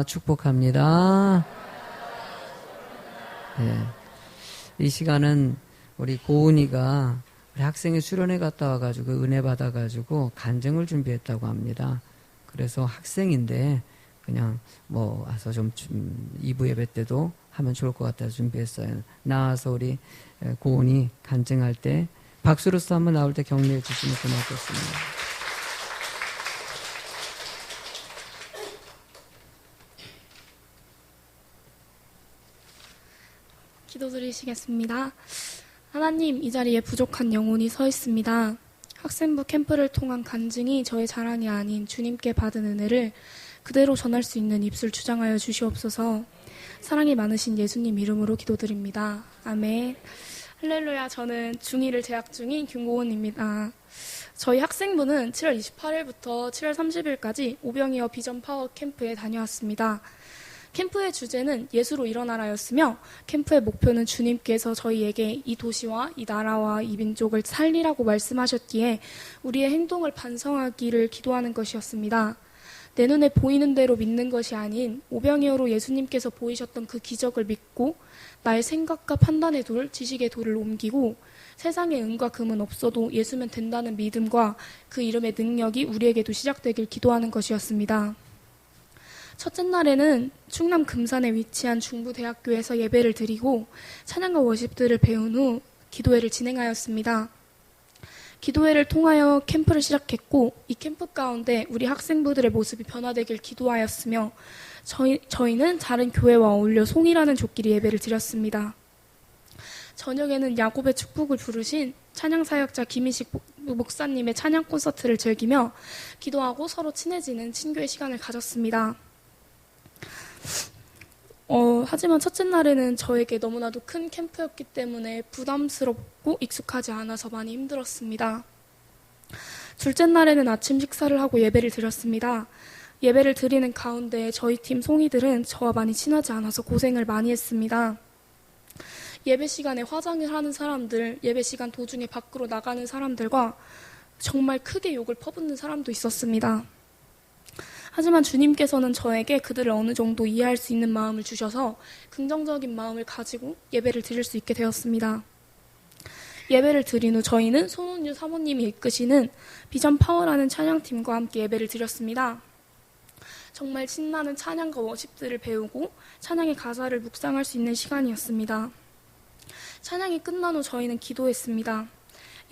축복합니다. 네. 이 시간은 우리 고은이가 우리 학생회 수련회 갔다 와가지고 은혜 받아가지고 간증을 준비했다고 합니다. 그래서 학생인데 그냥 와서 좀 2부 예배 때도 하면 좋을 것 같아서 준비했어요. 나와서 우리 고은이 간증할 때 박수로서 한번 나올 때 격려해 주시면 고맙겠습니다. 기도드리시겠습니다. 하나님, 이 자리에 부족한 영혼이 서 있습니다. 학생부 캠프를 통한 간증이 저의 자랑이 아닌 주님께 받은 은혜를 그대로 전할 수 있는 입술 주장하여 주시옵소서. 사랑이 많으신 예수님 이름으로 기도드립니다. 아멘. 할렐루야. 저는 중2를 재학 중인 김고은입니다. 저희 학생부는 7월 28일부터 7월 30일까지 오병이어 비전 파워 캠프에 다녀왔습니다. 캠프의 주제는 예수로 일어나라였으며 캠프의 목표는 주님께서 저희에게 이 도시와 이 나라와 이 민족을 살리라고 말씀하셨기에 우리의 행동을 반성하기를 기도하는 것이었습니다. 내 눈에 보이는 대로 믿는 것이 아닌 오병이어로 예수님께서 보이셨던 그 기적을 믿고 나의 생각과 판단의 돌, 지식의 돌을 옮기고 세상에 은과 금은 없어도 예수면 된다는 믿음과 그 이름의 능력이 우리에게도 시작되길 기도하는 것이었습니다. 첫째 날에는 충남 금산에 위치한 중부대학교에서 예배를 드리고 찬양과 워십들을 배운 후 기도회를 진행하였습니다. 기도회를 통하여 캠프를 시작했고 이 캠프 가운데 우리 학생부들의 모습이 변화되길 기도하였으며 저희는 다른 교회와 어울려 송이라는 조끼리 예배를 드렸습니다. 저녁에는 야곱의 축복을 부르신 찬양사역자 김희식 목사님의 찬양 콘서트를 즐기며 기도하고 서로 친해지는 친교의 시간을 가졌습니다. 하지만 첫째 날에는 저에게 너무나도 큰 캠프였기 때문에 부담스럽고 익숙하지 않아서 많이 힘들었습니다. 둘째 날에는 아침 식사를 하고 예배를 드렸습니다. 예배를 드리는 가운데 저희 팀 송이들은 저와 많이 친하지 않아서 고생을 많이 했습니다. 예배 시간에 화장을 하는 사람들, 예배 시간 도중에 밖으로 나가는 사람들과 정말 크게 욕을 퍼붓는 사람도 있었습니다. 하지만 주님께서는 저에게 그들을 어느 정도 이해할 수 있는 마음을 주셔서 긍정적인 마음을 가지고 예배를 드릴 수 있게 되었습니다. 예배를 드린 후 저희는 손은유 사모님이 이끄시는 비전 파워라는 찬양팀과 함께 예배를 드렸습니다. 정말 신나는 찬양과 워십들을 배우고 찬양의 가사를 묵상할 수 있는 시간이었습니다. 찬양이 끝난 후 저희는 기도했습니다.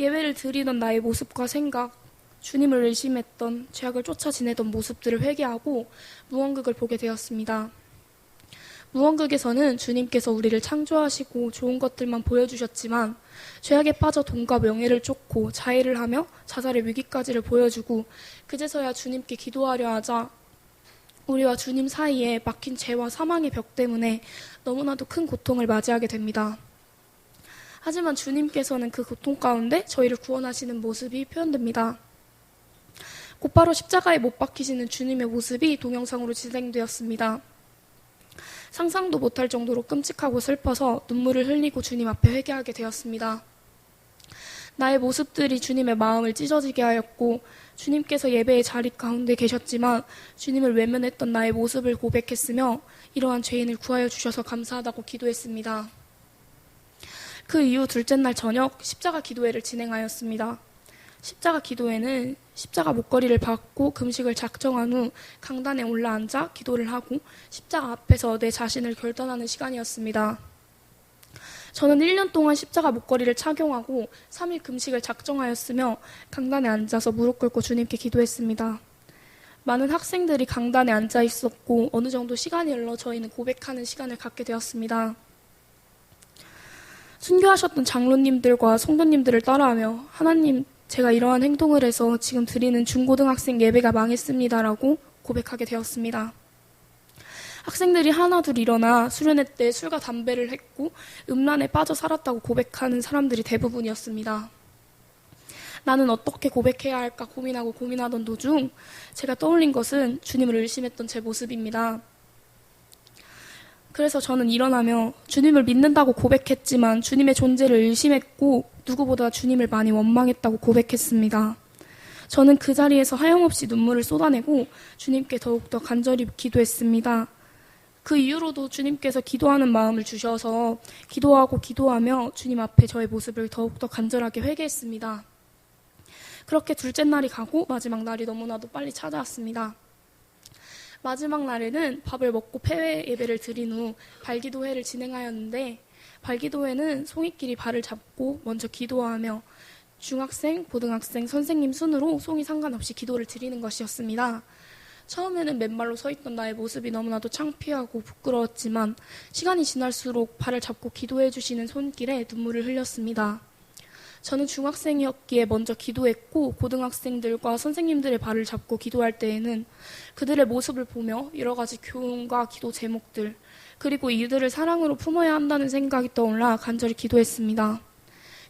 예배를 드리던 나의 모습과 생각, 주님을 의심했던 죄악을 쫓아 지내던 모습들을 회개하고 무언극을 보게 되었습니다. 무언극에서는 주님께서 우리를 창조하시고 좋은 것들만 보여주셨지만 죄악에 빠져 돈과 명예를 쫓고 자해를 하며 자살의 위기까지를 보여주고 그제서야 주님께 기도하려 하자 우리와 주님 사이에 막힌 죄와 사망의 벽 때문에 너무나도 큰 고통을 맞이하게 됩니다. 하지만 주님께서는 그 고통 가운데 저희를 구원하시는 모습이 표현됩니다. 곧바로 십자가에 못 박히시는 주님의 모습이 동영상으로 진행되었습니다. 상상도 못할 정도로 끔찍하고 슬퍼서 눈물을 흘리고 주님 앞에 회개하게 되었습니다. 나의 모습들이 주님의 마음을 찢어지게 하였고 주님께서 예배의 자리 가운데 계셨지만 주님을 외면했던 나의 모습을 고백했으며 이러한 죄인을 구하여 주셔서 감사하다고 기도했습니다. 그 이후 둘째 날 저녁 십자가 기도회를 진행하였습니다. 십자가 기도회는 십자가 목걸이를 받고 금식을 작정한 후 강단에 올라앉아 기도를 하고 십자가 앞에서 내 자신을 결단하는 시간이었습니다. 저는 1년 동안 십자가 목걸이를 착용하고 3일 금식을 작정하였으며 강단에 앉아서 무릎 꿇고 주님께 기도했습니다. 많은 학생들이 강단에 앉아 있었고 어느 정도 시간이 흘러 저희는 고백하는 시간을 갖게 되었습니다. 순교하셨던 장로님들과 성도님들을 따라하며 하나님, 제가 이러한 행동을 해서 지금 드리는 중고등학생 예배가 망했습니다라고 고백하게 되었습니다. 학생들이 하나둘 일어나 수련회 때 술과 담배를 했고 음란에 빠져 살았다고 고백하는 사람들이 대부분이었습니다. 나는 어떻게 고백해야 할까 고민하던 도중 제가 떠올린 것은 주님을 의심했던 제 모습입니다. 그래서 저는 일어나며 주님을 믿는다고 고백했지만 주님의 존재를 의심했고 누구보다 주님을 많이 원망했다고 고백했습니다. 저는 그 자리에서 하염없이 눈물을 쏟아내고 주님께 더욱더 간절히 기도했습니다. 그 이후로도 주님께서 기도하는 마음을 주셔서 기도하고 기도하며 주님 앞에 저의 모습을 더욱더 간절하게 회개했습니다. 그렇게 둘째 날이 가고 마지막 날이 너무나도 빨리 찾아왔습니다. 마지막 날에는 밥을 먹고 폐회 예배를 드린 후 발기도회를 진행하였는데, 발기도회는 송이끼리 발을 잡고 먼저 기도하며 중학생, 고등학생, 선생님 순으로 송이 상관없이 기도를 드리는 것이었습니다. 처음에는 맨발로 서 있던 나의 모습이 너무나도 창피하고 부끄러웠지만 시간이 지날수록 발을 잡고 기도해 주시는 손길에 눈물을 흘렸습니다. 저는 중학생이었기에 먼저 기도했고, 고등학생들과 선생님들의 발을 잡고 기도할 때에는 그들의 모습을 보며 여러 가지 교훈과 기도 제목들, 그리고 이들을 사랑으로 품어야 한다는 생각이 떠올라 간절히 기도했습니다.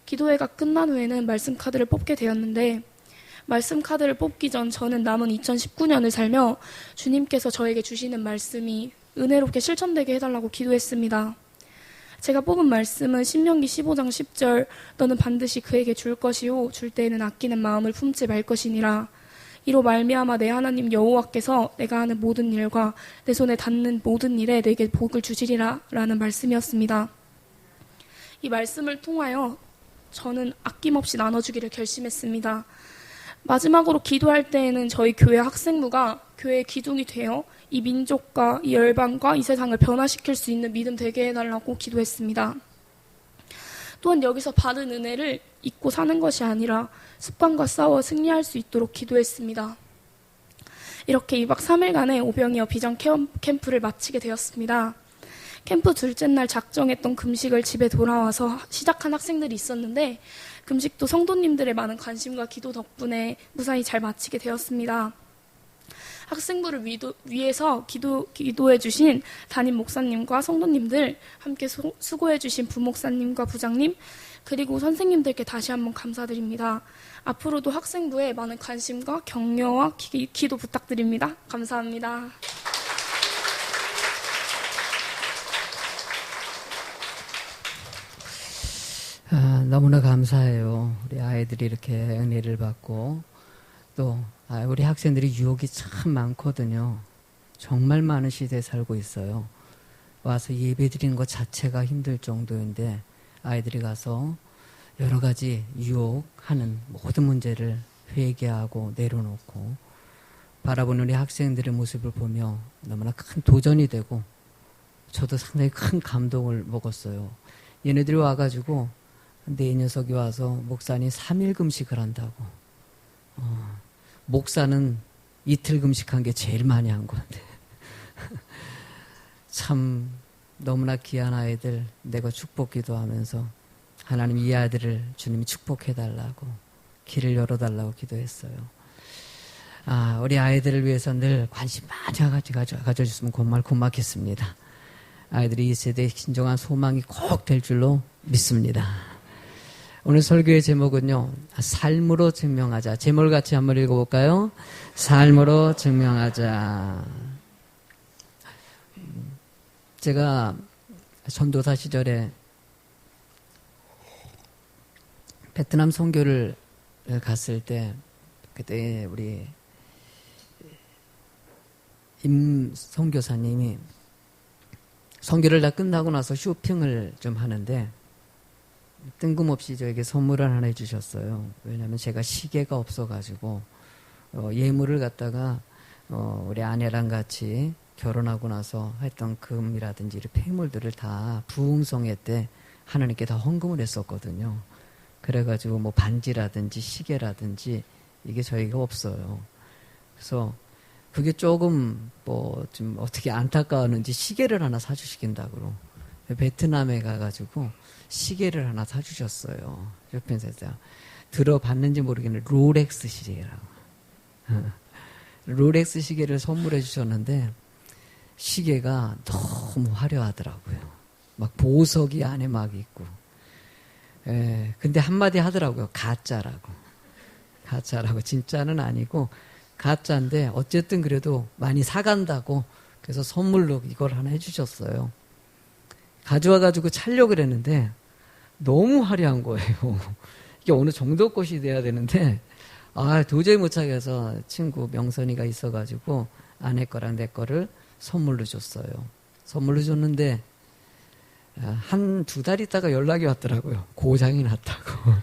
기도회가 끝난 후에는 말씀 카드를 뽑게 되었는데, 말씀 카드를 뽑기 전 저는 남은 2019년을 살며 주님께서 저에게 주시는 말씀이 은혜롭게 실천되게 해달라고 기도했습니다. 제가 뽑은 말씀은 신명기 15장 10절, 너는 반드시 그에게 줄 것이요 줄 때에는 아끼는 마음을 품지 말 것이니라. 이로 말미암아 내 하나님 여호와께서 내가 하는 모든 일과 내 손에 닿는 모든 일에 내게 복을 주시리라 라는 말씀이었습니다. 이 말씀을 통하여 저는 아낌없이 나눠주기를 결심했습니다. 마지막으로 기도할 때에는 저희 교회 학생부가 교회의 기둥이 되어 이 민족과 이 열방과 이 세상을 변화시킬 수 있는 믿음 되게 해달라고 기도했습니다. 또한 여기서 받은 은혜를 잊고 사는 것이 아니라 습관과 싸워 승리할 수 있도록 기도했습니다. 이렇게 2박 3일간의 오병이어 비전 캠프를 마치게 되었습니다. 캠프 둘째 날 작정했던 금식을 집에 돌아와서 시작한 학생들이 있었는데, 금식도 성도님들의 많은 관심과 기도 덕분에 무사히 잘 마치게 되었습니다. 학생부를 위해서 기도해 주신 담임 목사님과 성도님들, 함께 수고해 주신 부목사님과 부장님, 그리고 선생님들께 다시 한번 감사드립니다. 앞으로도 학생부에 많은 관심과 격려와 기도 부탁드립니다. 감사합니다. 너무나 감사해요. 우리 아이들이 이렇게 은혜를 받고, 또 우리 학생들이 유혹이 참 많거든요. 정말 많은 시대에 살고 있어요. 와서 예배 드리는 것 자체가 힘들 정도인데, 아이들이 가서 여러 가지 유혹하는 모든 문제를 회개하고 내려놓고 바라보는 우리 학생들의 모습을 보며 너무나 큰 도전이 되고, 저도 상당히 큰 감동을 먹었어요. 얘네들이 와가지고 내 녀석이 와서 목사님 3일 금식을 한다고. 목사는 이틀 금식한 게 제일 많이 한 건데. 참 너무나 귀한 아이들, 내가 축복 기도하면서 하나님 이 아이들을 주님이 축복해달라고, 길을 열어달라고 기도했어요. 우리 아이들을 위해서 늘 관심 많이 가져주셨으면 정말 고맙겠습니다. 아이들이 이 세대의 진정한 소망이 꼭 될 줄로 믿습니다. 오늘 설교의 제목은요, 삶으로 증명하자. 제목을 같이 한번 읽어볼까요? 삶으로 증명하자. 제가 전도사 시절에 베트남 선교를 갔을 때, 그때 우리 임 선교사님이 선교를 다 끝나고 나서 쇼핑을 좀 하는데, 뜬금없이 저에게 선물을 하나 해주셨어요. 왜냐하면 제가 시계가 없어가지고 예물을 갖다가 우리 아내랑 같이 결혼하고 나서 했던 금이라든지 이런 폐물들을 다 부흥성회 때 하나님께 다 헌금을 했었거든요. 그래가지고 뭐 반지라든지 시계라든지 이게 저희가 없어요. 그래서 그게 조금 뭐 좀 어떻게 안타까웠는지 시계를 하나 사주시긴다고 베트남에 가가지고 시계를 하나 사주셨어요. 쇼핑센터. 들어봤는지 모르겠는데 롤렉스 시계라고. 롤렉스 시계를 선물해 주셨는데 시계가 너무 화려하더라고요. 막 보석이 안에 막 있고. 근데 한마디 하더라고요. 가짜라고. 진짜는 아니고 가짜인데 어쨌든 그래도 많이 사간다고, 그래서 선물로 이걸 하나 해주셨어요. 가져와가지고 차려고 그랬는데 너무 화려한 거예요. 이게 어느 정도 것이 돼야 되는데 도저히 못 차려서 친구 명선이가 있어가지고 아내 거랑 내 거를 선물로 줬어요. 선물로 줬는데 한 2달 있다가 연락이 왔더라고요. 고장이 났다고.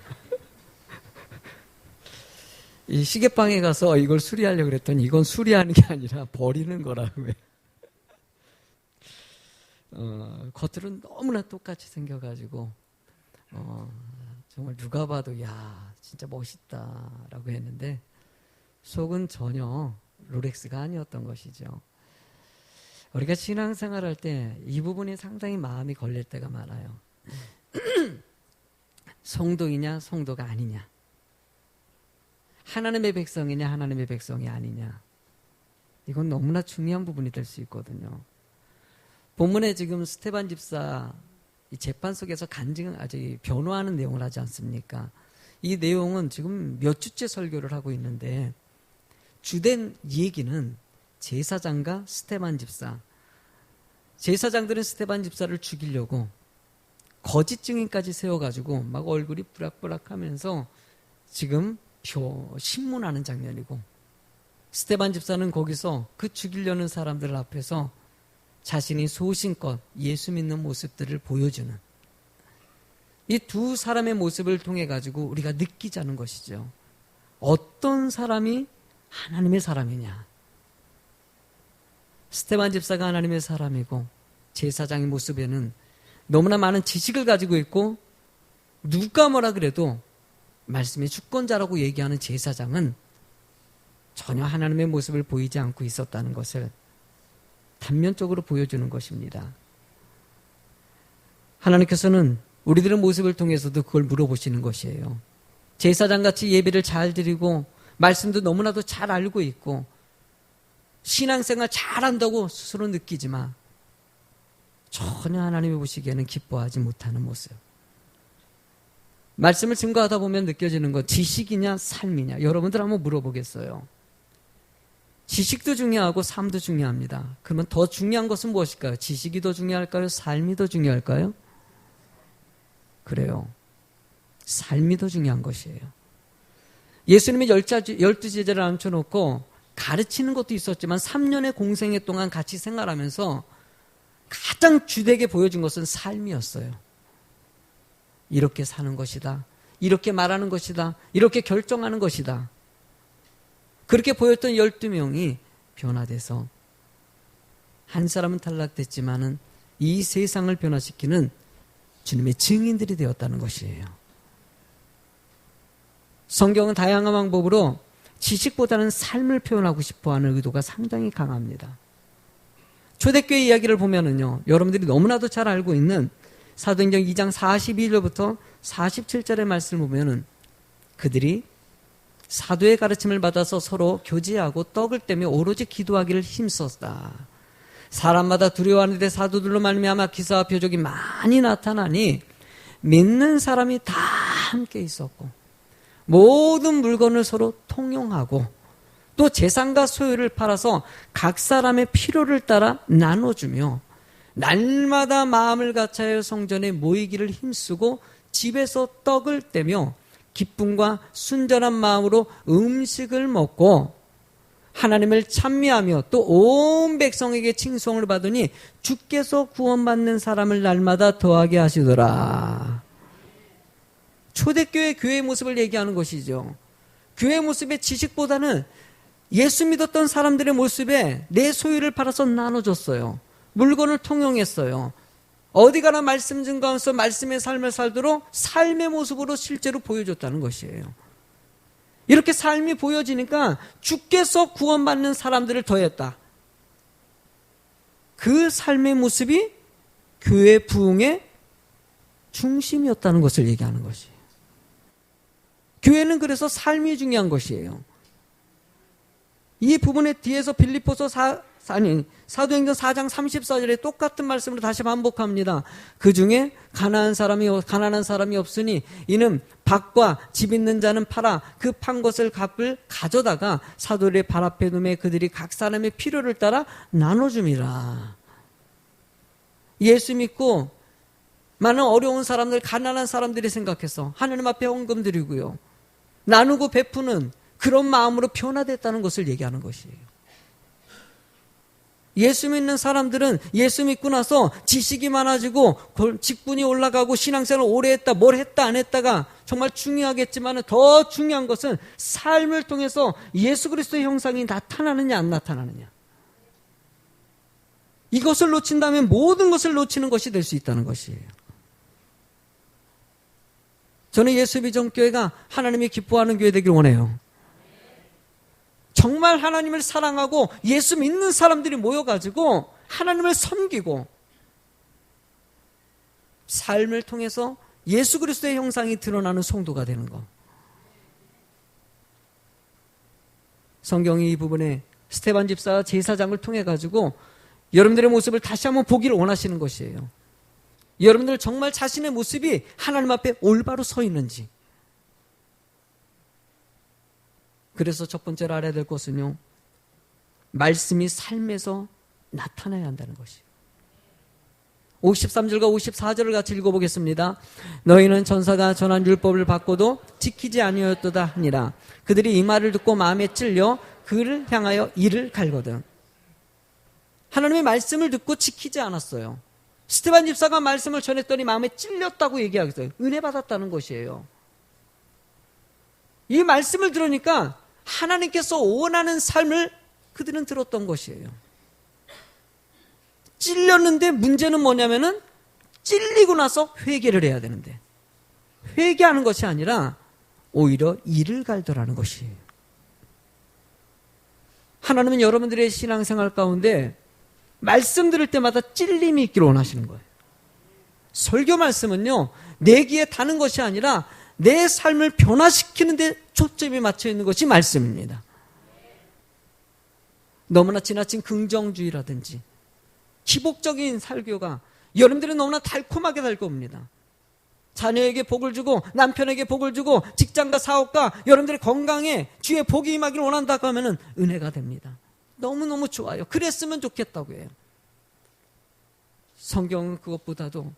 이 시계방에 가서 이걸 수리하려고 그랬더니 이건 수리하는 게 아니라 버리는 거라고요. 겉으로는 너무나 똑같이 생겨가지고 정말 누가 봐도 야 진짜 멋있다라고 했는데 속은 전혀 롤렉스가 아니었던 것이죠. 우리가 신앙생활할 때 이 부분이 상당히 마음이 걸릴 때가 많아요. 성도이냐 성도가 아니냐, 하나님의 백성이냐 하나님의 백성이 아니냐, 이건 너무나 중요한 부분이 될 수 있거든요. 본문에 지금 스테반 집사 이 재판 속에서 아직 변호하는 내용을 하지 않습니까? 이 내용은 지금 몇 주째 설교를 하고 있는데 주된 얘기는 제사장과 스테반 집사, 제사장들은 스테반 집사를 죽이려고 거짓 증인까지 세워가지고 막 얼굴이 뿌락뿌락하면서 지금 신문하는 장면이고, 스테반 집사는 거기서 그 죽이려는 사람들 앞에서 자신이 소신껏 예수 믿는 모습들을 보여주는, 이 두 사람의 모습을 통해 가지고 우리가 느끼자는 것이죠. 어떤 사람이 하나님의 사람이냐. 스테반 집사가 하나님의 사람이고 제사장의 모습에는 너무나 많은 지식을 가지고 있고, 누가 뭐라 그래도 말씀의 주권자라고 얘기하는 제사장은 전혀 하나님의 모습을 보이지 않고 있었다는 것을 단면적으로 보여주는 것입니다. 하나님께서는 우리들의 모습을 통해서도 그걸 물어보시는 것이에요. 제사장같이 예배를 잘 드리고 말씀도 너무나도 잘 알고 있고 신앙생활 잘한다고 스스로 느끼지만 전혀 하나님이 보시기에는 기뻐하지 못하는 모습. 말씀을 증거하다 보면 느껴지는 것, 지식이냐 삶이냐. 여러분들 한번 물어보겠어요. 지식도 중요하고 삶도 중요합니다. 그러면 더 중요한 것은 무엇일까요? 지식이 더 중요할까요? 삶이 더 중요할까요? 그래요. 삶이 더 중요한 것이에요. 예수님이 12제자를 앉혀놓고 가르치는 것도 있었지만 3년의 공생애 동안 같이 생활하면서 가장 주되게 보여준 것은 삶이었어요. 이렇게 사는 것이다. 이렇게 말하는 것이다. 이렇게 결정하는 것이다. 그렇게 보였던 12명이 변화돼서 한 사람은 탈락됐지만은 이 세상을 변화시키는 주님의 증인들이 되었다는 것이에요. 성경은 다양한 방법으로 지식보다는 삶을 표현하고 싶어하는 의도가 상당히 강합니다. 초대교회 이야기를 보면은요, 여러분들이 너무나도 잘 알고 있는 사도행전 2장 42절부터 47절의 말씀을 보면은 그들이 사도의 가르침을 받아서 서로 교제하고 떡을 떼며 오로지 기도하기를 힘썼다. 사람마다 두려워하는데 사도들로 말미암아 기사와 표적이 많이 나타나니 믿는 사람이 다 함께 있었고 모든 물건을 서로 통용하고 또 재산과 소유를 팔아서 각 사람의 필요를 따라 나눠주며 날마다 마음을 같이하여 성전에 모이기를 힘쓰고 집에서 떡을 떼며 기쁨과 순전한 마음으로 음식을 먹고 하나님을 찬미하며 또 온 백성에게 칭송을 받으니 주께서 구원받는 사람을 날마다 더하게 하시더라. 초대교회 교회의 모습을 얘기하는 것이죠. 교회의 모습의 지식보다는 예수 믿었던 사람들의 모습에 내 소유를 팔아서 나눠줬어요. 물건을 통용했어요. 어디 가나 말씀 증거하면서 말씀의 삶을 살도록 삶의 모습으로 실제로 보여줬다는 것이에요. 이렇게 삶이 보여지니까 주께서 구원받는 사람들을 더했다. 그 삶의 모습이 교회 부흥의 중심이었다는 것을 얘기하는 것이에요. 교회는 그래서 삶이 중요한 것이에요. 이 부분의 뒤에서 빌립보서 사도행전 4장 34절에 똑같은 말씀을 다시 반복합니다. 그 중에 가난한 사람이 없으니 이는 밭과 집 있는 자는 팔아 그 판 것을 값을 가져다가 사도들의 발 앞에 두매 그들이 각 사람의 필요를 따라 나눠줌이라. 예수 믿고 많은 어려운 사람들, 가난한 사람들이 생각해서 하나님 앞에 헌금 드리고요. 나누고 베푸는 그런 마음으로 변화됐다는 것을 얘기하는 것이에요. 예수 믿는 사람들은 예수 믿고 나서 지식이 많아지고 직분이 올라가고 신앙생활을 오래 했다, 뭘 했다 안 했다가 정말 중요하겠지만 더 중요한 것은 삶을 통해서 예수 그리스도의 형상이 나타나느냐 안 나타나느냐. 이것을 놓친다면 모든 것을 놓치는 것이 될 수 있다는 것이에요. 저는 예수비전교회가 하나님이 기뻐하는 교회 되길 원해요. 정말 하나님을 사랑하고 예수 믿는 사람들이 모여가지고 하나님을 섬기고 삶을 통해서 예수 그리스도의 형상이 드러나는 성도가 되는 것. 성경이 이 부분에 스데반 집사 제사장을 통해 가지고 여러분들의 모습을 다시 한번 보기를 원하시는 것이에요. 여러분들 정말 자신의 모습이 하나님 앞에 올바로 서 있는지. 그래서 첫 번째로 알아야 될 것은요, 말씀이 삶에서 나타나야 한다는 것이에요. 53절과 54절을 같이 읽어보겠습니다. 너희는 전사가 전한 율법을 받고도 지키지 아니하였도다 하니라. 그들이 이 말을 듣고 마음에 찔려 그를 향하여 이를 갈거든. 하나님의 말씀을 듣고 지키지 않았어요. 스데반 집사가 말씀을 전했더니 마음에 찔렸다고 얘기하겠어요. 은혜 받았다는 것이에요. 이 말씀을 들으니까 하나님께서 원하는 삶을 그들은 들었던 것이에요. 찔렸는데 문제는 뭐냐면은 찔리고 나서 회개를 해야 되는데 회개하는 것이 아니라 오히려 이를 갈더라는 것이에요. 하나님은 여러분들의 신앙생활 가운데 말씀 들을 때마다 찔림이 있기를 원하시는 거예요. 설교 말씀은요, 내 귀에 다는 것이 아니라 내 삶을 변화시키는 데 초점이 맞춰 있는 것이 말씀입니다. 너무나 지나친 긍정주의라든지 기복적인 설교가 여러분들은 너무나 달콤하게 살 겁니다. 자녀에게 복을 주고 남편에게 복을 주고 직장과 사업과 여러분들의 건강에 주의 복이 임하기를 원한다고 하면 은혜가 됩니다. 너무너무 좋아요. 그랬으면 좋겠다고 해요. 성경은 그것보다도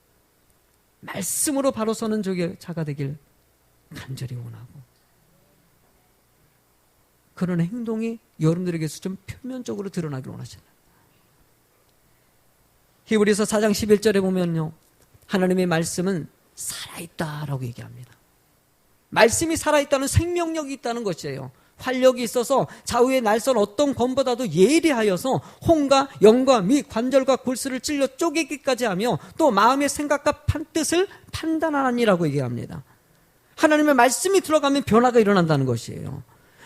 말씀으로 바로 서는 자가 되길 간절히 원하고, 그런 행동이 여러분들에게서 좀 표면적으로 드러나길 원하시나요? 히브리서 4장 11절에 보면요, 하나님의 말씀은 살아있다라고 얘기합니다. 말씀이 살아있다는 생명력이 있다는 것이에요. 활력이 있어서 좌우의 날선 어떤 검보다도 예리하여서 혼과 영과 및 관절과 골수를 찔러 쪼개기까지 하며 또 마음의 생각과 뜻을 판단하니라고 얘기합니다. 하나님의 말씀이 들어가면 변화가 일어난다는 것이에요.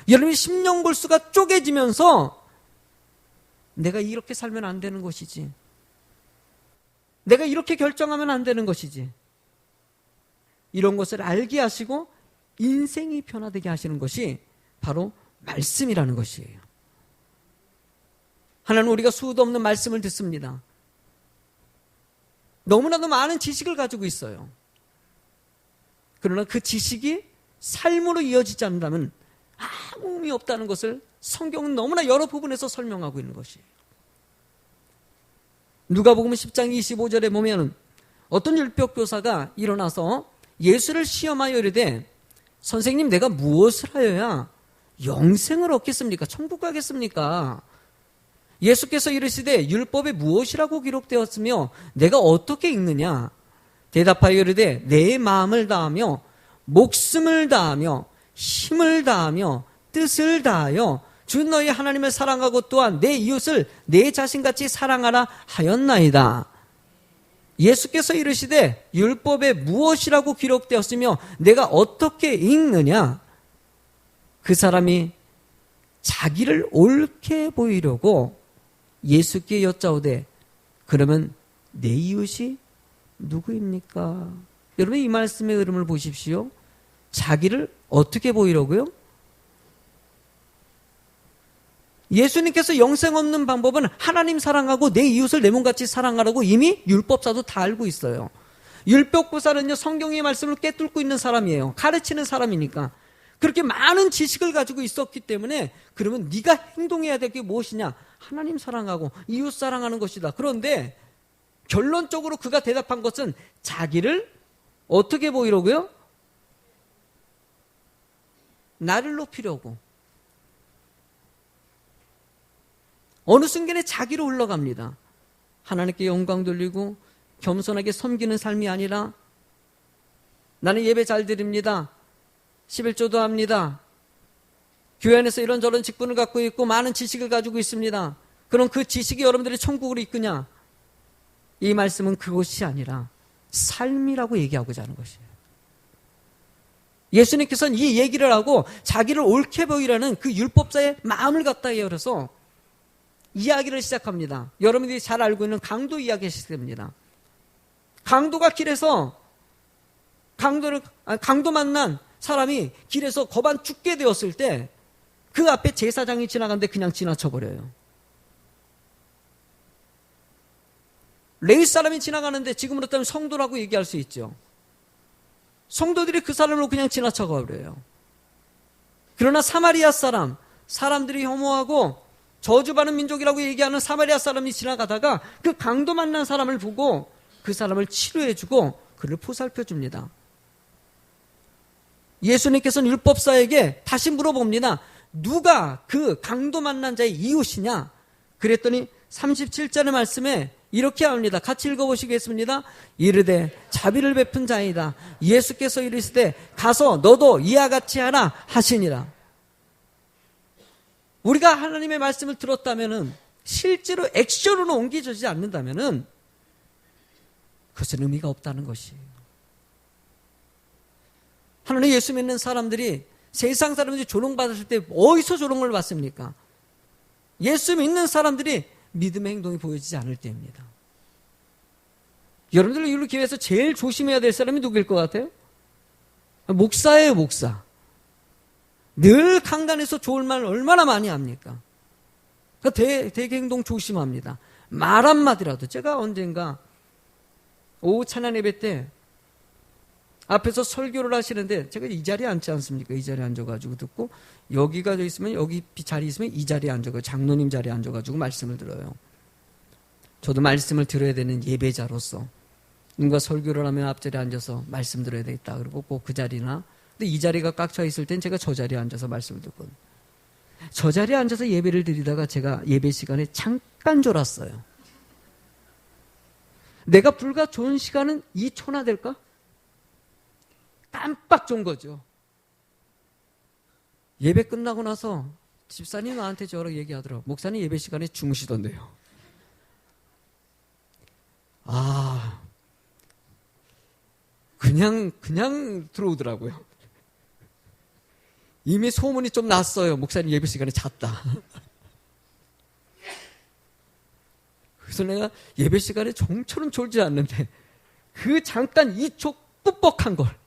여러분의 심령골수가 쪼개지면서 내가 이렇게 살면 안 되는 것이지, 내가 이렇게 결정하면 안 되는 것이지, 이런 것을 알게 하시고 인생이 변화되게 하시는 것이 바로 말씀이라는 것이에요. 하나는 우리가 수도 없는 말씀을 듣습니다. 너무나도 많은 지식을 가지고 있어요. 그러나 그 지식이 삶으로 이어지지 않는다면 아무 의미 없다는 것을 성경은 너무나 여러 부분에서 설명하고 있는 것이에요. 누가복음 10장 25절에 보면 어떤 율법교사가 일어나서 예수를 시험하여 이르되, 선생님, 내가 무엇을 하여야 영생을 얻겠습니까? 천국 가겠습니까? 예수께서 이르시되 율법에 무엇이라고 기록되었으며 내가 어떻게 읽느냐? 대답하여 이르되 내 마음을 다하며 목숨을 다하며 힘을 다하며 뜻을 다하여 주 너희 하나님을 사랑하고 또한 내 이웃을 내 자신같이 사랑하라 하였나이다. 예수께서 이르시되 율법에 무엇이라고 기록되었으며 내가 어떻게 읽느냐? 그 사람이 자기를 옳게 보이려고 예수께 여짜오되, 그러면 내 이웃이 누구입니까? 여러분, 이 말씀의 흐름을 보십시오. 자기를 어떻게 보이려고요? 예수님께서 영생 얻는 방법은 하나님 사랑하고 내 이웃을 내 몸같이 사랑하라고 이미 율법사도 다 알고 있어요. 율법교사는요, 성경의 말씀을 꿰뚫고 있는 사람이에요. 가르치는 사람이니까. 그렇게 많은 지식을 가지고 있었기 때문에, 그러면 네가 행동해야 될 게 무엇이냐? 하나님 사랑하고 이웃 사랑하는 것이다. 그런데 결론적으로 그가 대답한 것은 자기를 어떻게 보이려고요? 나를 높이려고, 어느 순간에 자기로 흘러갑니다. 하나님께 영광 돌리고 겸손하게 섬기는 삶이 아니라 나는 예배 잘 드립니다. 11조도 합니다. 교회 안에서 이런저런 직분을 갖고 있고 많은 지식을 가지고 있습니다. 그럼 그 지식이 여러분들이 천국으로 이끄냐? 이 말씀은 그것이 아니라 삶이라고 얘기하고자 하는 것이에요. 예수님께서는 이 얘기를 하고 자기를 옳게 보이라는 그 율법자의 마음을 갖다 열어서 이야기를 시작합니다. 여러분들이 잘 알고 있는 강도 이야기가 시작됩니다. 강도가 길에서 강도 만난 사람이 길에서 거반 죽게 되었을 때 그 앞에 제사장이 지나가는데 그냥 지나쳐버려요. 레위 사람이 지나가는데 지금으로 따면 성도라고 얘기할 수 있죠. 성도들이 그 사람을 그냥 지나쳐버려요. 그러나 사마리아 사람들이 혐오하고 저주받는 민족이라고 얘기하는 사마리아 사람이 지나가다가 그 강도 만난 사람을 보고 그 사람을 치료해주고 그를 보살펴줍니다. 예수님께서는 율법사에게 다시 물어봅니다. 누가 그 강도 만난 자의 이웃이냐? 그랬더니 37절의 말씀에 이렇게 합니다. 같이 읽어보시겠습니다. 이르되 자비를 베푼 자이다. 예수께서 이르시되 가서 너도 이와 같이 하라 하시니라. 우리가 하나님의 말씀을 들었다면은 실제로 액션으로 옮겨지지 않는다면은 그것은 의미가 없다는 것이에요. 하나님 예수 믿는 사람들이 세상 사람들이 조롱받았을 때 어디서 조롱을 받습니까? 예수 믿는 사람들이 믿음의 행동이 보여지지 않을 때입니다. 여러분들 이 교회에서 제일 조심해야 될 사람이 누구일 것 같아요? 목사예요, 목사. 늘 강단에서 좋을 말 얼마나 많이 합니까? 되게 행동 조심합니다. 말 한마디라도. 제가 언젠가 오후 찬양 예배 때 앞에서 설교를 하시는데 제가 이 자리에 앉지 않습니까? 이 자리에 앉아가지고 듣고 여기가 있으면 여기 자리 있으면 이 자리에 앉아가지고 장로님 자리에 앉아가지고 말씀을 들어요. 저도 말씀을 들어야 되는 예배자로서 누가 설교를 하면 앞자리에 앉아서 말씀 들어야 되겠다. 그리고 꼭 그 자리나 근데 이 자리가 꽉 차 있을 땐 제가 저 자리에 앉아서 말씀을 듣거든요. 저 자리에 앉아서 예배를 드리다가 제가 예배 시간에 잠깐 졸았어요. 내가 불과 좋은 시간은 2초나 될까? 깜빡 존 거죠. 예배 끝나고 나서 집사님 나한테 저렇게 얘기하더라고. 목사님 예배 시간에 주무시던데요. 그냥 들어오더라고요. 이미 소문이 좀 났어요. 목사님 예배 시간에 잤다. 그래서 내가 예배 시간에 정처럼 졸지 않는데 그 잠깐 2초 뻑뻑한 걸.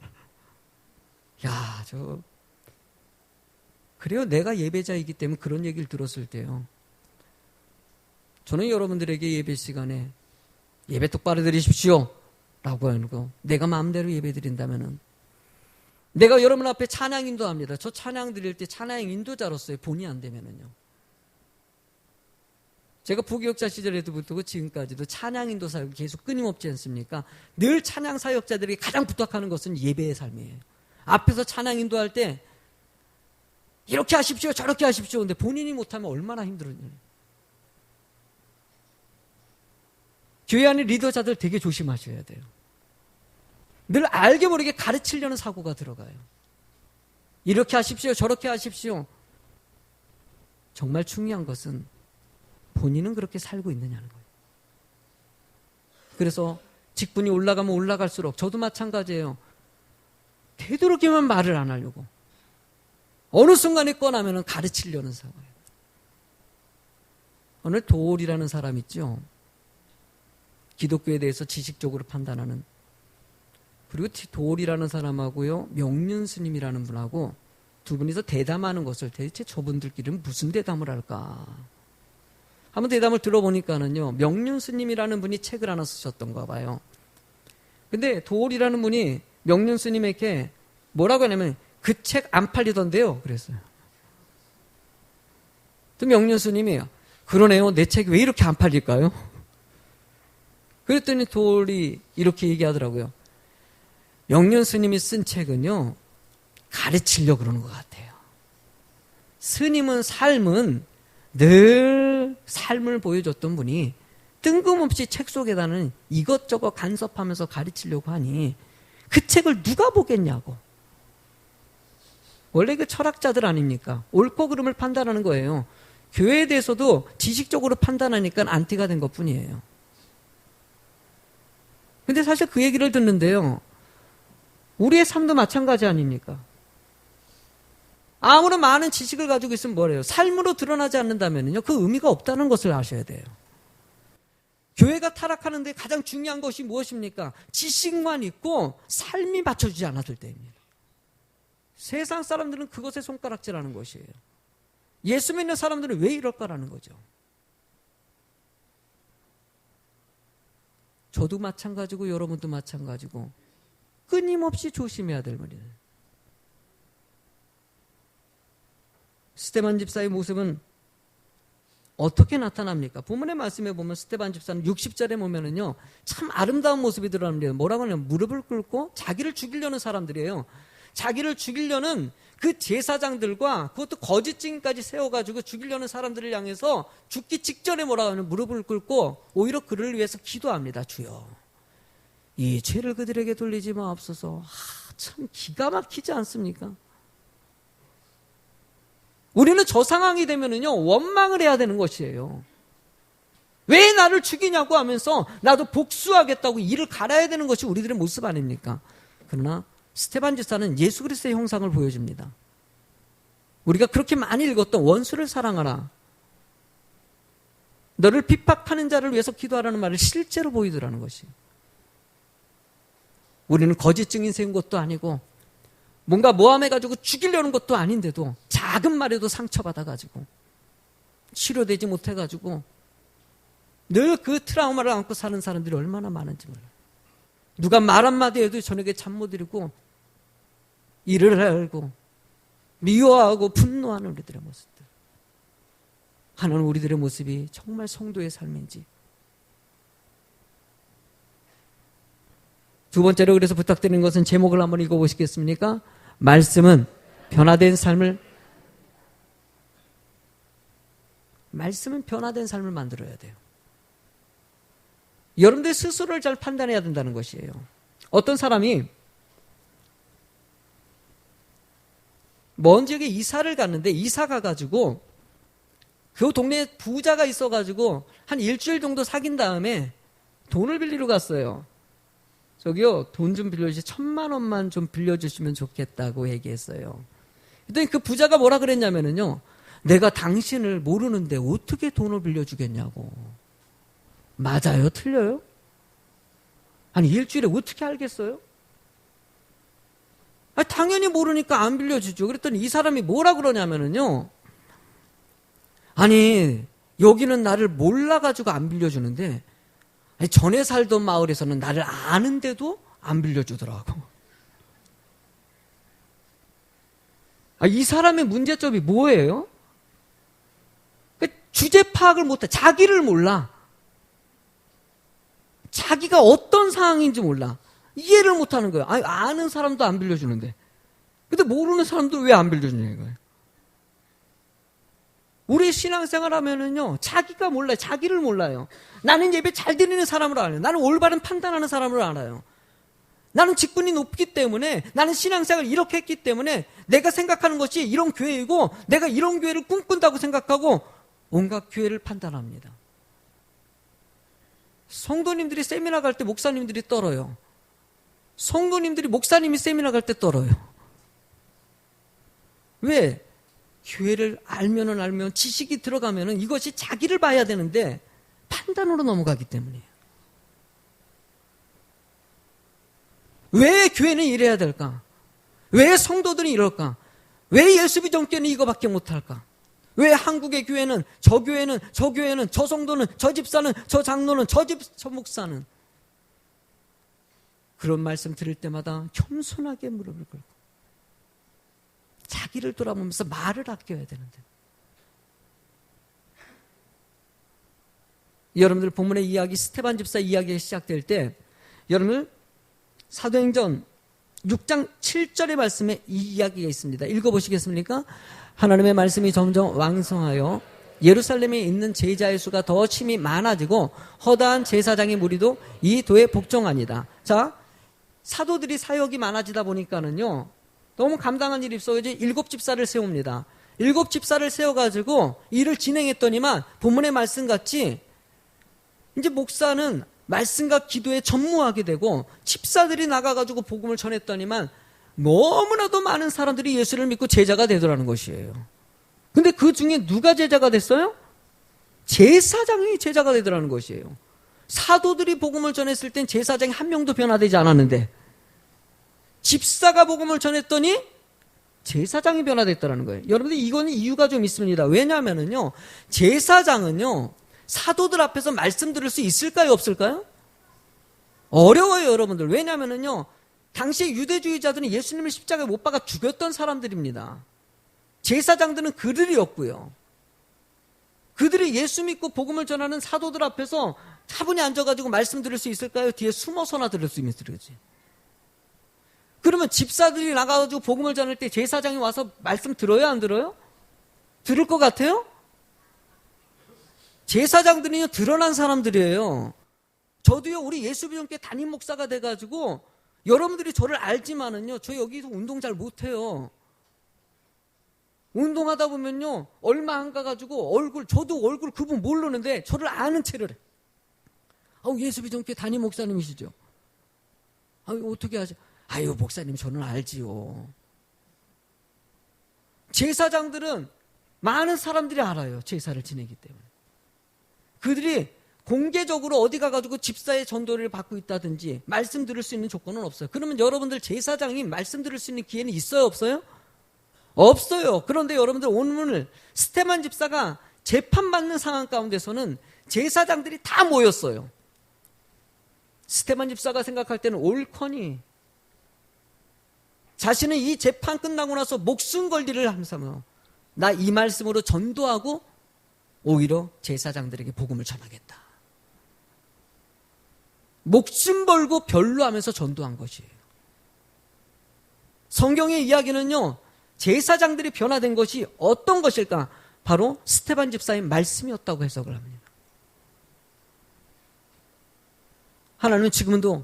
그래요. 내가 예배자이기 때문에 그런 얘기를 들었을 때요. 저는 여러분들에게 예배 시간에 예배 똑바로 드리십시오 라고 하는 거 내가 마음대로 예배 드린다면은 내가 여러분 앞에 찬양 인도합니다. 저 찬양 드릴 때 찬양 인도자로서의 본의 안 되면은요. 제가 부교육자 시절에도부터 지금까지도 찬양 인도 사역이 계속 끊임없지 않습니까? 늘 찬양 사역자들이 가장 부탁하는 것은 예배의 삶이에요. 앞에서 찬양 인도할 때 이렇게 하십시오 저렇게 하십시오. 근데 본인이 못하면 얼마나 힘들어요. 교회 안에 리더자들 되게 조심하셔야 돼요. 늘 알게 모르게 가르치려는 사고가 들어가요. 이렇게 하십시오 저렇게 하십시오. 정말 중요한 것은 본인은 그렇게 살고 있느냐는 거예요. 그래서 직분이 올라가면 올라갈수록 저도 마찬가지예요. 되도록이면 말을 안 하려고. 어느 순간에 꺼나면 가르치려는 사고예요. 오늘 도올이라는 사람 있죠. 기독교에 대해서 지식적으로 판단하는. 그리고 도올이라는 사람하고요. 명륜 스님이라는 분하고 두 분이서 대담하는 것을 대체 저분들끼리는 무슨 대담을 할까. 한번 대담을 들어보니까는요. 명륜 스님이라는 분이 책을 하나 쓰셨던가 봐요. 근데 도올이라는 분이 명륜 스님에게 뭐라고 하냐면 그 책 안 팔리던데요. 그랬어요. 또 명륜 스님이 그러네요. 내 책이 왜 이렇게 안 팔릴까요? 그랬더니 도올이 이렇게 얘기하더라고요. 명륜 스님이 쓴 책은요. 가르치려고 그러는 것 같아요. 스님은 삶은 늘 삶을 보여줬던 분이 뜬금없이 책 속에다는 이것저것 간섭하면서 가르치려고 하니 그 책을 누가 보겠냐고. 원래 그 철학자들 아닙니까? 옳고 그름을 판단하는 거예요. 교회에 대해서도 지식적으로 판단하니까 안티가 된 것뿐이에요. 근데 사실 그 얘기를 듣는데요, 우리의 삶도 마찬가지 아닙니까? 아무런 많은 지식을 가지고 있으면 뭐래요? 삶으로 드러나지 않는다면요, 그 의미가 없다는 것을 아셔야 돼요. 교회가 타락하는데 가장 중요한 것이 무엇입니까? 지식만 있고 삶이 받쳐주지 않았을 때입니다. 세상 사람들은 그것에 손가락질하는 것이에요. 예수 믿는 사람들은 왜 이럴까라는 거죠. 저도 마찬가지고 여러분도 마찬가지고 끊임없이 조심해야 될 말이에요. 스데반 집사의 모습은 어떻게 나타납니까? 본문의 말씀에 보면 스데반 집사는 60절에 보면은요, 참 아름다운 모습이 드러납니다. 뭐라고 하냐면 무릎을 꿇고 자기를 죽이려는 사람들이에요. 자기를 죽이려는 그 제사장들과 그것도 거짓 증인까지 세워가지고 죽이려는 사람들을 향해서 죽기 직전에 뭐라고 하냐면 무릎을 꿇고 오히려 그를 위해서 기도합니다. 주여, 이 죄를 그들에게 돌리지 마옵소서. 참 기가 막히지 않습니까? 우리는 저 상황이 되면은요, 원망을 해야 되는 것이에요. 왜 나를 죽이냐고 하면서 나도 복수하겠다고 이를 갈아야 되는 것이 우리들의 모습 아닙니까? 그러나 스데반 집사는 예수 그리스도의 형상을 보여줍니다. 우리가 그렇게 많이 읽었던 원수를 사랑하라, 너를 핍박하는 자를 위해서 기도하라는 말을 실제로 보이더라는 것이. 우리는 거짓 증인 세운 것도 아니고 뭔가 모함해가지고 죽이려는 것도 아닌데도 작은 말에도 상처받아가지고 치료되지 못해가지고 늘 그 트라우마를 안고 사는 사람들이 얼마나 많은지 몰라요. 누가 말 한마디 해도 저녁에 잠 못 이루고 이를 알고 미워하고 분노하는 우리들의 모습들. 하나는 우리들의 모습이 정말 성도의 삶인지. 두 번째로 그래서 부탁드리는 것은 제목을 한번 읽어보시겠습니까? 말씀은 변화된 삶을 만들어야 돼요. 여러분들 스스로를 잘 판단해야 된다는 것이에요. 어떤 사람이 먼 지역에 이사를 갔는데 이사 가가지고 그 동네에 부자가 있어가지고 한 일주일 정도 사귄 다음에 돈을 빌리러 갔어요. 저기요, 돈 좀 빌려주시, 1,000만 원만 좀 빌려주시면 좋겠다고 얘기했어요. 그랬더니 그 부자가 뭐라 그랬냐면요, 내가 당신을 모르는데 어떻게 돈을 빌려주겠냐고. 맞아요? 틀려요? 아니, 일주일에 어떻게 알겠어요? 아니, 당연히 모르니까 안 빌려주죠. 그랬더니 이 사람이 뭐라 그러냐면요, 아니, 여기는 나를 몰라가지고 안 빌려주는데 아니, 전에 살던 마을에서는 나를 아는데도 안 빌려주더라고. 이 사람의 문제점이 뭐예요? 주제 파악을 못해. 자기를 몰라. 자기가 어떤 상황인지 몰라. 이해를 못하는 거예요. 아니, 아는 사람도 안 빌려주는데. 근데 모르는 사람도 왜 안 빌려주냐는 거예요. 우리 신앙생활 하면은요, 자기가 몰라요. 자기를 몰라요. 나는 예배 잘 드리는 사람으로 알아요. 나는 올바른 판단하는 사람으로 알아요. 나는 직분이 높기 때문에, 나는 신앙생활을 이렇게 했기 때문에 내가 생각하는 것이 이런 교회이고 내가 이런 교회를 꿈꾼다고 생각하고 온갖 교회를 판단합니다. 성도님들이 세미나 갈 때 목사님들이 떨어요. 성도님들이 목사님이 세미나 갈 때 떨어요. 왜? 교회를 알면 지식이 들어가면은 이것이 자기를 봐야 되는데 판단으로 넘어가기 때문이에요. 왜 교회는 이래야 될까? 왜 성도들이 이럴까? 왜 예수 비전교회는 이거밖에 못할까? 왜 한국의 교회는 저 교회는 저 교회는 저 성도는 저 집사는 저 장로는 저 목사는, 그런 말씀 들을 때마다 겸손하게 무릎을 꿇고 자기를 돌아보면서 말을 아껴야 되는데, 여러분들 본문의 이야기, 스데반 집사 이야기가 시작될 때 여러분들 사도행전 6장 7절의 말씀에 이 이야기가 있습니다. 읽어보시겠습니까? 하나님의 말씀이 점점 왕성하여 예루살렘에 있는 제자의 수가 더 심히 많아지고 허다한 제사장의 무리도 이 도에 복종하니라. 자, 사도들이 사역이 많아지다 보니까는요, 너무 감당한 일이 없어서 7집사를 세웁니다. 7집사를 세워가지고 일을 진행했더니만 본문의 말씀같이 이제 목사는 말씀과 기도에 전무하게 되고 집사들이 나가가지고 복음을 전했더니만 너무나도 많은 사람들이 예수를 믿고 제자가 되더라는 것이에요. 근데 그 중에 누가 제자가 됐어요? 제사장이 제자가 되더라는 것이에요. 사도들이 복음을 전했을 땐 제사장이 한 명도 변화되지 않았는데 집사가 복음을 전했더니 제사장이 변화됐다는 거예요. 여러분들 이거는 이유가 좀 있습니다. 왜냐하면요, 제사장은요, 사도들 앞에서 말씀 들을 수 있을까요, 없을까요? 어려워요, 여러분들. 왜냐하면요, 당시 유대주의자들은 예수님을 십자가에 못 박아 죽였던 사람들입니다. 제사장들은 그들이었고요. 그들이 예수 믿고 복음을 전하는 사도들 앞에서 차분히 앉아가지고 말씀 들을 수 있을까요? 뒤에 숨어서나 들을 수 있는 거지. 그러면 집사들이 나가가지고 복음을 전할 때 제사장이 와서 말씀 들어요, 안 들어요? 들을 것 같아요? 제사장들은요, 드러난 사람들이에요. 저도요, 우리 예수비전교회 담임 목사가 돼가지고 여러분들이 저를 알지만은요, 저 여기서 운동 잘 못해요. 운동하다 보면요, 얼마 안 가가지고 저도 얼굴 그분 모르는데 저를 아는 체를 해. 예수비전교회 담임 목사님이시죠? 어떻게 하죠? 목사님 저는 알지요. 제사장들은 많은 사람들이 알아요. 제사를 지내기 때문에. 그들이 공개적으로 어디 가가지고 집사의 전도를 받고 있다든지 말씀 들을 수 있는 조건은 없어요. 그러면 여러분들 제사장이 말씀 들을 수 있는 기회는 있어요, 없어요? 없어요. 그런데 여러분들 오늘 스테반 집사가 재판받는 상황 가운데서는 제사장들이 다 모였어요. 스테반 집사가 생각할 때는 옳거니 자신은 이 재판 끝나고 나서 목숨 걸 일을 하면서 나 이 말씀으로 전도하고 오히려 제사장들에게 복음을 전하겠다. 목숨 걸고 별로 하면서 전도한 것이에요. 성경의 이야기는요, 제사장들이 변화된 것이 어떤 것일까? 바로 스테반 집사의 말씀이었다고 해석을 합니다. 하나님은 지금도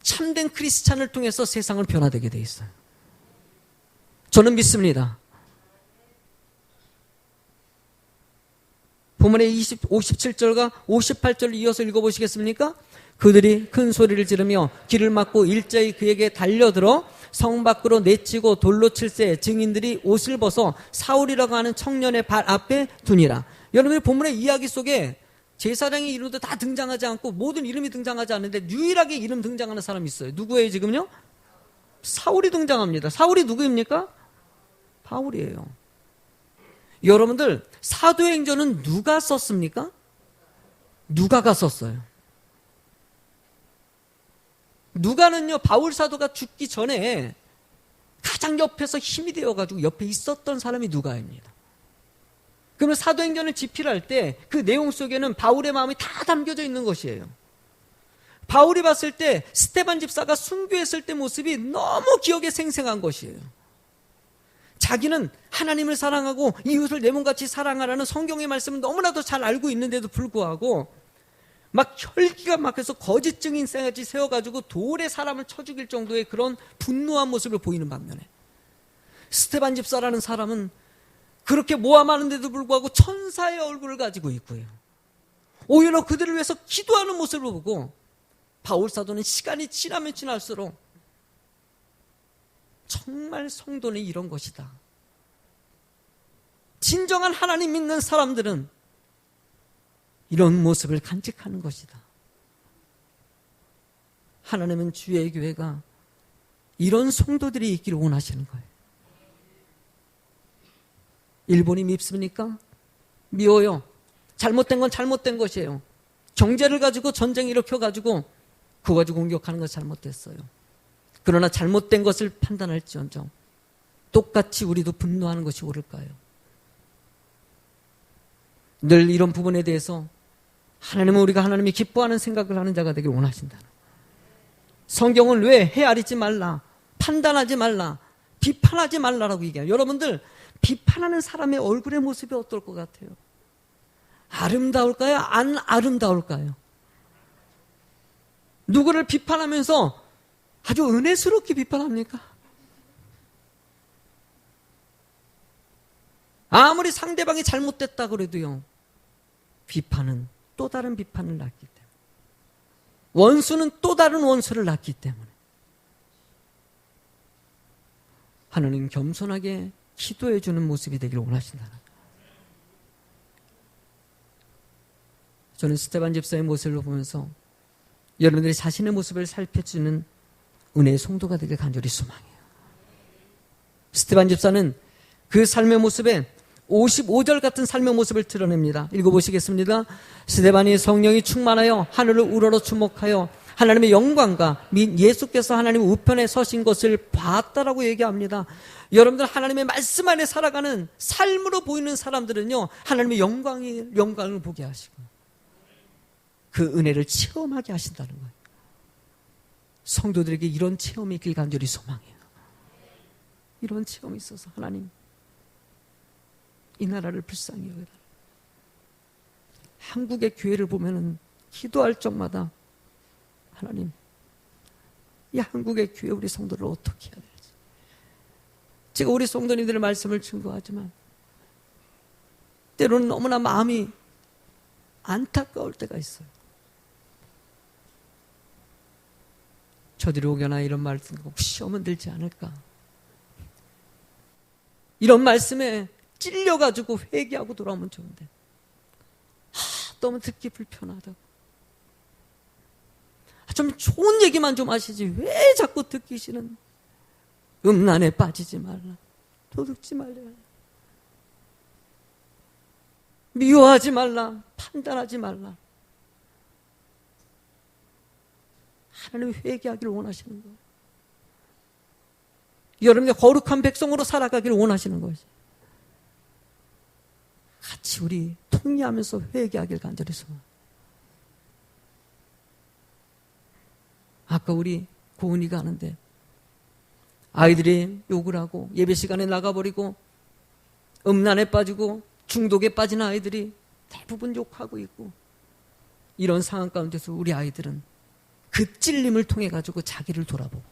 참된 크리스찬을 통해서 세상을 변화되게 돼 있어요. 저는 믿습니다. 본문의 57절과 58절을 이어서 읽어보시겠습니까? 그들이 큰 소리를 지르며 길을 막고 일제히 그에게 달려들어 성 밖으로 내치고 돌로 칠세 증인들이 옷을 벗어 사울이라고 하는 청년의 발 앞에 두니라. 여러분의 본문의 이야기 속에 제사장의 이름도 다 등장하지 않고 모든 이름이 등장하지 않는데 유일하게 이름 등장하는 사람이 있어요. 누구예요 지금요? 사울이 등장합니다. 사울이 누구입니까? 바울이에요. 여러분들 사도행전은 누가 썼습니까? 누가가 썼어요. 누가는요, 바울 사도가 죽기 전에 가장 옆에서 힘이 되어가지고 옆에 있었던 사람이 누가입니다. 그러면 사도행전을 집필할 때 그 내용 속에는 바울의 마음이 다 담겨져 있는 것이에요. 바울이 봤을 때 스테반 집사가 순교했을 때 모습이 너무 기억에 생생한 것이에요. 자기는 하나님을 사랑하고 이웃을 내 몸같이 사랑하라는 성경의 말씀을 너무나도 잘 알고 있는데도 불구하고 막 혈기가 막혀서 거짓 증인같이 세워가지고 돌에 사람을 쳐 죽일 정도의 그런 분노한 모습을 보이는 반면에 스테반 집사라는 사람은 그렇게 모함하는데도 불구하고 천사의 얼굴을 가지고 있고요. 오히려 그들을 위해서 기도하는 모습을 보고 바울 사도는 시간이 지나면 지날수록 정말 성도는 이런 것이다. 진정한 하나님 믿는 사람들은 이런 모습을 간직하는 것이다. 하나님은 주의 교회가 이런 성도들이 있기를 원하시는 거예요. 일본이 밉습니까? 미워요. 잘못된 건 잘못된 것이에요. 경제를 가지고 전쟁 일으켜가지고 그거 가지고 공격하는 건 잘못됐어요. 그러나 잘못된 것을 판단할지언정 똑같이 우리도 분노하는 것이 옳을까요? 늘 이런 부분에 대해서 하나님은 우리가 하나님이 기뻐하는 생각을 하는 자가 되길 원하신다. 성경은 왜 헤아리지 말라, 판단하지 말라, 비판하지 말라라고 얘기해요. 여러분들 비판하는 사람의 얼굴의 모습이 어떨 것 같아요? 아름다울까요? 안 아름다울까요? 누구를 비판하면서 아주 은혜스럽게 비판합니까? 아무리 상대방이 잘못됐다 그래도요, 비판은 또 다른 비판을 낳기 때문에, 원수는 또 다른 원수를 낳기 때문에 하나님 겸손하게 기도해 주는 모습이 되기를 원하신다는 거예요. 저는 스테반 집사의 모습을 보면서 여러분들이 자신의 모습을 살펴주는 은혜의 성도가 되길 간절히 소망해요. 스테반 집사는 그 삶의 모습에 55절 같은 삶의 모습을 드러냅니다. 읽어보시겠습니다. 스데반이 성령이 충만하여 하늘을 우러러 주목하여 하나님의 영광과 예수께서 하나님 우편에 서신 것을 봤다라고 얘기합니다. 여러분들 하나님의 말씀 안에 살아가는 삶으로 보이는 사람들은요, 하나님의 영광을 보게 하시고 그 은혜를 체험하게 하신다는 거예요. 성도들에게 이런 체험이 있길 간절히 소망해요. 이런 체험이 있어서 하나님 이 나라를 불쌍히 여겨라. 한국의 교회를 보면은 기도할 적마다 하나님, 이 한국의 교회 우리 성도를 어떻게 해야 될지. 제가 우리 성도님들의 말씀을 증거하지만 때로는 너무나 마음이 안타까울 때가 있어요. 저들이 오거나 이런 말씀 꼭 시험은 들지 않을까. 이런 말씀에 찔려가지고 회개하고 돌아오면 좋은데 너무 듣기 불편하다고. 좀 좋은 얘기만 좀 하시지 왜 자꾸 듣기 싫은. 음란에 빠지지 말라, 도둑지 말라, 미워하지 말라, 판단하지 말라. 하나님 회개하기를 원하시는 거예요. 여러분이 거룩한 백성으로 살아가기를 원하시는 것이. 같이 우리 통리하면서 회개하길 간절히 소망합니다. 아까 우리 고은이가 하는데 아이들이 욕을 하고 예배 시간에 나가버리고 음란에 빠지고 중독에 빠진 아이들이 대부분 욕하고 있고, 이런 상황 가운데서 우리 아이들은 그 찔림을 통해 가지고 자기를 돌아보고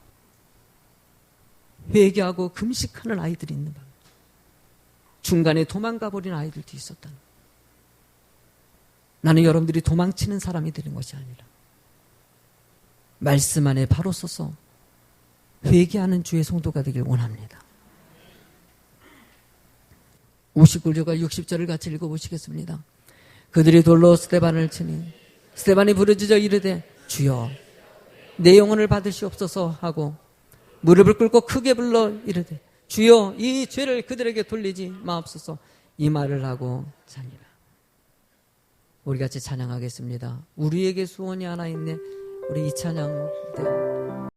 회개하고 금식하는 아이들이 있는 방. 중간에 도망가 버린 아이들도 있었다는 거예요. 나는 여러분들이 도망치는 사람이 되는 것이 아니라 말씀 안에 바로 서서 회개하는 주의 성도가 되길 원합니다. 59절과 60절을 같이 읽어보시겠습니다. 그들이 돌로 스데반을 치니 스데반이 부르짖어 이르되 주여 내 영혼을 받으시옵소서 하고 무릎을 꿇고 크게 불러 이르되 주여 이 죄를 그들에게 돌리지 마옵소서, 이 말을 하고 자니라. 우리 같이 찬양하겠습니다. 우리에게 소원이 하나 있네. 우리 이 찬양 때